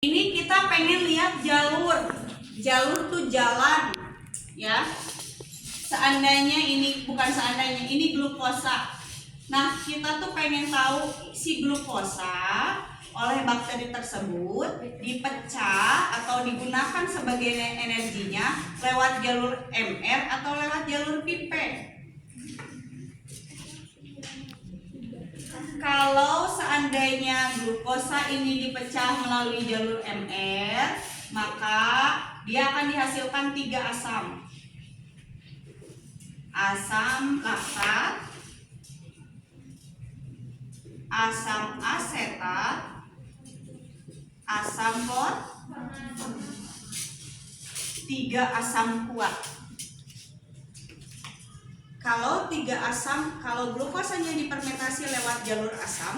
Ini kita pengen lihat jalur tuh jalan ya. Seandainya ini ini glukosa. Nah, kita tuh pengen tahu si glukosa oleh bakteri tersebut dipecah atau digunakan sebagai energinya lewat jalur MR atau lewat jalur pipe. Kalau seandainya glukosa ini dipecah melalui jalur MR, maka dia akan dihasilkan 3 asam. Asam laktat, asam asetat, asam fosfat, 3 asam kuat. Kalau 3 asam, kalau glukosanya difermentasi lewat jalur asam,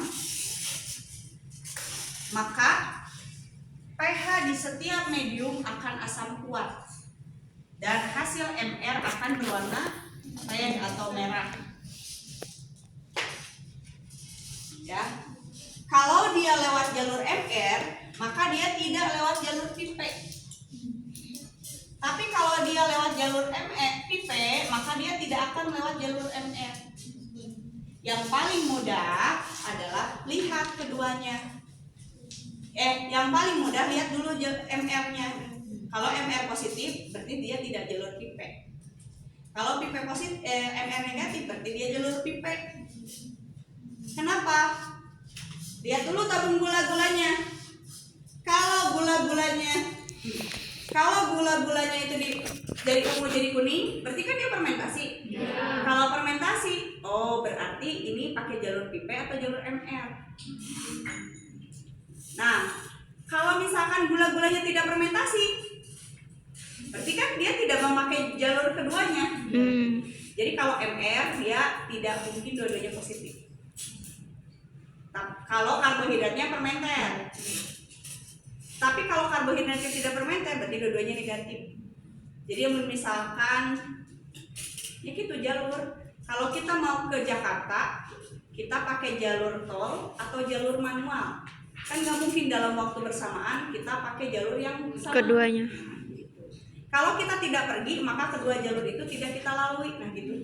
maka pH di setiap medium akan asam kuat dan hasil MR akan berwarna red atau merah. Ya. Kalau dia lewat jalur MR, maka dia tidak lewat jalur pipe. Tapi kalau dia lewat jalur pipe, maka dia tidak akan lewat jalur MR. Yang paling mudah adalah lihat keduanya. Yang paling mudah lihat dulu MR-nya. Kalau MR positif, berarti dia tidak jalur pipe. Kalau pipe positif, MR negatif, berarti dia jalur pipe. Kenapa? Lihat dulu tabung gula-gulanya. Kalau gula-gulanya itu dari ungu jadi kuning, berarti kan dia fermentasi. Yeah. Kalau fermentasi, berarti ini pakai jalur pipe atau jalur MR. Nah, kalau misalkan gula-gulanya tidak fermentasi, berarti kan dia tidak memakai jalur keduanya. Jadi kalau MR dia tidak mungkin dua-duanya positif. Kalau karbohidratnya fermenter. Tapi kalau karbohidratnya tidak fermenter, berarti dua-duanya negatif. Jadi misalkan ya gitu jalur. Kalau kita mau ke Jakarta, kita pakai jalur tol atau jalur manual. Kan nggak mungkin dalam waktu bersamaan kita pakai jalur yang sama. Keduanya. Kalau kita tidak pergi, maka kedua jalur itu tidak kita lalui. Nah gitu.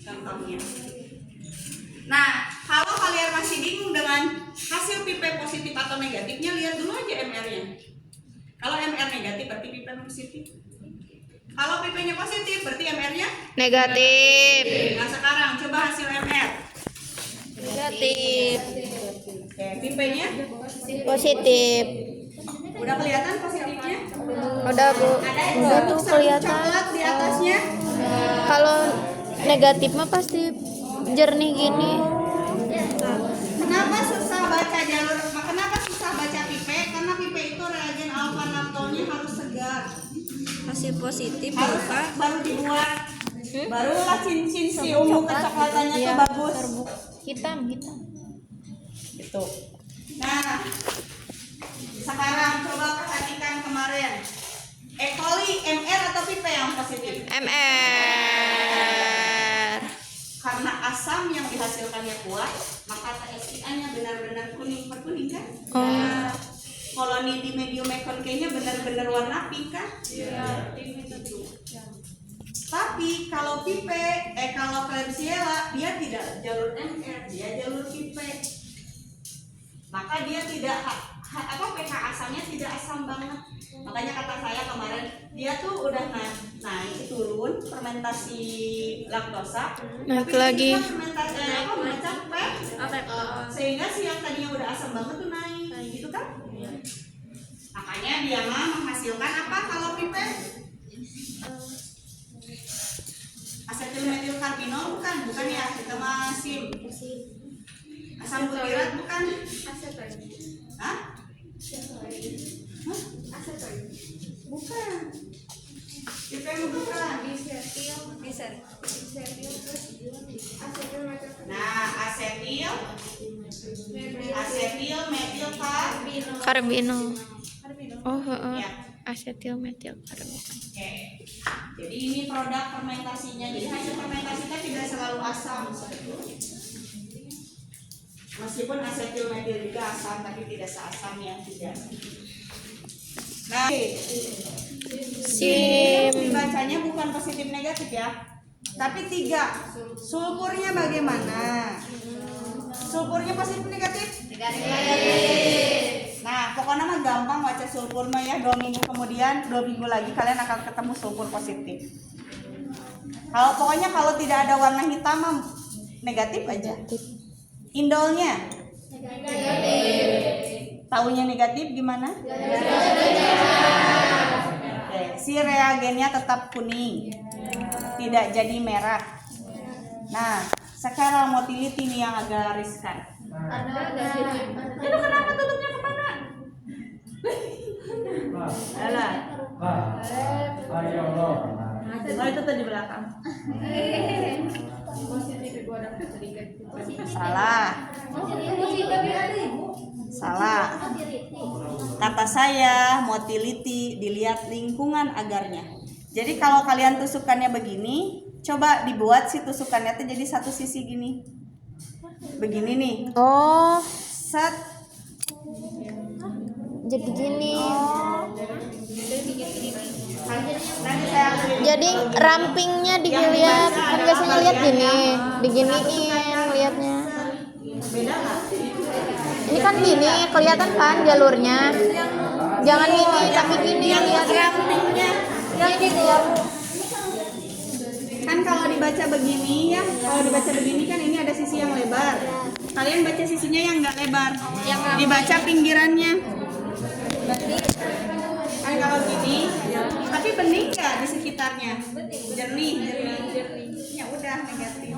Contohnya. Nah, kalau kalian masih bingung dengan hasil pipe positif atau negatifnya, lihat dulu aja MR-nya. Kalau MR negatif berarti pipe positif. Kalau pipenya positif berarti MR-nya negatif. Nah, sekarang coba hasil MR. Negatif. Oke, pipenya positif. Udah kelihatan positifnya? Udah, Bu. Udah tuh kelihatan coklat di atasnya. Kalau negatif mah pasti jernih gini. Kenapa susah baca jalur? Kenapa susah baca pipe? Karena pipe itu reagen alfa lactone harus segar. Hasil positif baru dibuat. Barulah cincin si ungu kecoklatannya tuh bagus. Hitam. Gitu. Nah, sekarang coba perhatikan kemarin. E. coli MR atau pipe yang positif? MR. Karena asam yang dihasilkannya kuat, maka TSI-nya benar-benar kuning berkuning kan? Ya. Koloni di medium McConaughey-nya benar-benar warna pink kan? Iya. Tapi kalau pipe, kalau Klebsiella, dia tidak jalur MR, dia jalur pipe. Maka dia tidak pH asamnya tidak asam banget. Makanya kata saya kemarin, dia tuh udah naik turun fermentasi laktosa, naik tapi lagi fermentasi sehingga si yang tadinya udah asam banget tuh naik, gitu kan? Makanya dia menghasilkan apa kalau pipe? Asetilmetilkarbinol bukan ya, kita masih asam butirat bukan? Hah? Bukan. Pipe bukan. Nah, asetil metil karbinol. Ya. Asetil metil karbinol. Oke. Jadi ini produk fermentasinya. Jadi hasil fermentasinya tidak selalu asam sebetulnya. Meskipun asetil metil juga asam, tapi tidak seasam yang tidak. Nah, Sim. dibacanya bukan positif negatif ya, tapi 3. Sulfurnya bagaimana? Sulfurnya positif negatif? Nah, pokoknya mah gampang baca sulfur mah ya. 2 minggu kemudian, 2 minggu lagi kalian akan ketemu sulfur positif. Pokoknya kalau tidak ada warna hitam mah negatif aja. Indolnya? Taunya negatif gimana? Oke, si reagennya tetap kuning, tidak jadi merah. Nah, sekarang motility nih yang agak riskan. Itu kenapa tutupnya kemana? Alah. Oh, itu tuh di belakang. Salah. Kata saya motility dilihat lingkungan agarnya. Jadi kalau kalian tusukannya begini, coba dibuat si tusukannya tuh jadi satu sisi gini. Begini nih. Oh, Set. jadi gini. Nanti saya Jadi rampingnya dilihat, kan biasanya lihat gini, diginiin lihatnya. beda nggak? Ini kan gini, kelihatan kan jalurnya. Jangan gini, tapi gini lihat. Rampingnya. Yang gitu ya. Kan kalau dibaca begini ya, kalau dibaca begini kan ini ada sisi yang lebar. Kalian baca sisinya yang nggak lebar, dibaca pinggirannya. Kan kalau gini, tapi bening nggak di sekitarnya? Jernih. Ya udah negatif.